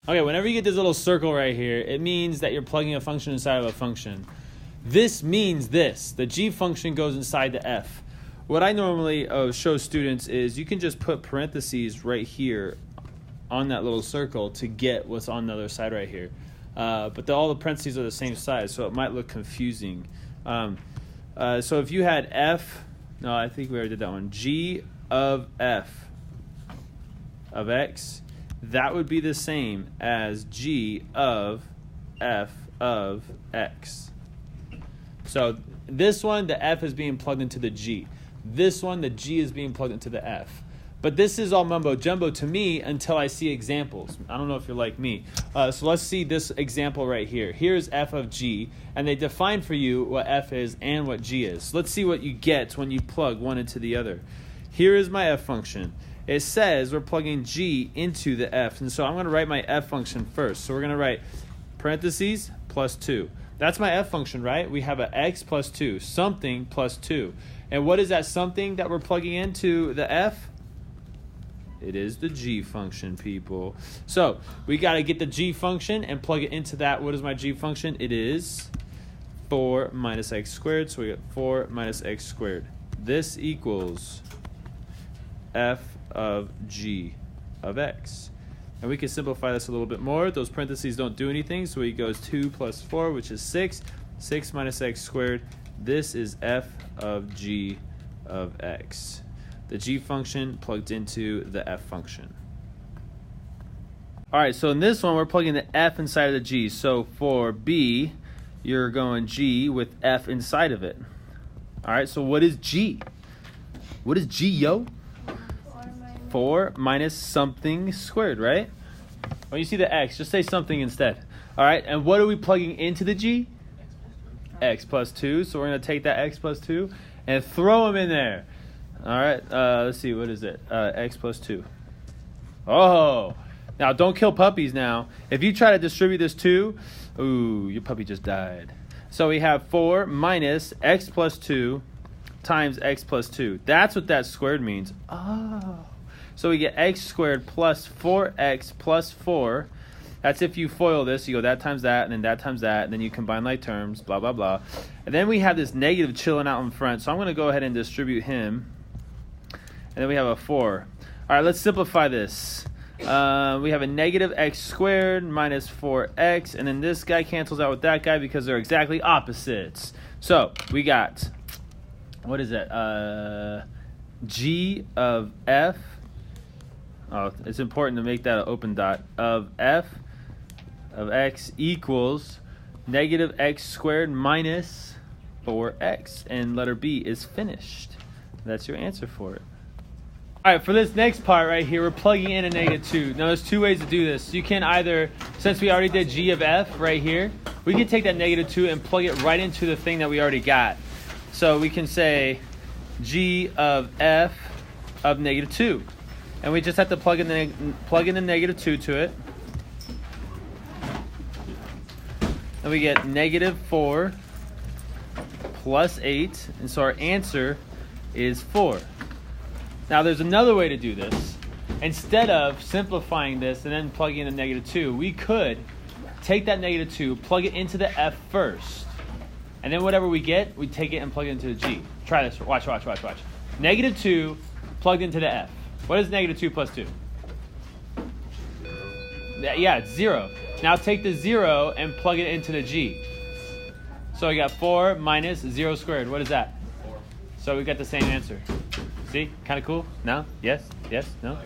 Okay, whenever you get this little circle right here, it means that you're plugging a function inside of a function. This means this. The g function goes inside the f. What I normally show students is you can just put parentheses right here on that little circle to get what's on the other side right here. But all the parentheses are the same size, so it might look confusing. So if you had f, no, I think we already did that one, g of f of x, that would be the same as g of f of x. So this one, the f is being plugged into the g. This one, the g is being plugged into the f. But this is all mumbo jumbo to me until I see examples. I don't know if you're like me. So let's see this example right here. Here's f of g, and they define for you what f is and what g is. So let's see what you get when you plug one into the other. Here is my f function. It says we're plugging g into the f, and so I'm going to write my f function first. So we're going to write parentheses plus 2. That's my f function, right? We have an x plus 2, something plus 2. And what is that something that we're plugging into the f? It is the g function, people. So we got to get the g function and plug it into that. What is my g function? It is 4 minus x squared. So we get 4 minus x squared. This equals f of g of x. And we can simplify this a little bit more. Those parentheses don't do anything, so it goes 2 plus 4, which is 6. 6 minus x squared. This is f of g of x. The g function plugged into the f function. All right, so in this one, we're plugging the f inside of the g. So for b, you're going g with f inside of it. All right, so what is g? What is g, yo? 4 minus something squared, right? When you see the x, just say something instead. All right, and what are we plugging into the g? X plus 2. So we're going to take that x plus 2 and throw them in there. All right, let's see, what is it? X plus 2. Oh, now don't kill puppies now. If you try to distribute this 2, ooh, your puppy just died. So we have 4 minus x plus 2 times x plus 2. That's what that squared means. Oh. So we get x squared plus 4x plus 4. That's if you FOIL this. You go that times that, and then that times that, and then you combine like terms, blah, blah, blah. And then we have this negative chilling out in front. So I'm going to go ahead and distribute him. And then we have a 4. All right, let's simplify this. We have a negative x squared minus 4x. And then this guy cancels out with that guy because they're exactly opposites. So we got, what is that? G of f. Oh, it's important to make that an open dot. Of f of x equals negative x squared minus 4x. And letter B is finished. That's your answer for it. All right, for this next part right here, we're plugging in a negative 2. Now, there's two ways to do this. You can either, since we already did g of f right here, we can take that negative 2 and plug it right into the thing that we already got. So we can say g of f of negative 2. And we just have to plug in the negative 2 to it. And we get negative 4 plus 8. And so our answer is 4. Now there's another way to do this. Instead of simplifying this and then plugging in the negative 2, we could take that negative 2, plug it into the f first. And then whatever we get, we take it and plug it into the g. Try this. Watch. Negative 2 plugged into the f. What is negative 2 plus 2? Yeah, it's 0. Now take the 0 and plug it into the g. So we got 4 minus 0 squared. What is that? 4. So we got the same answer. See? Kind of cool? No? Yes? Yes? No?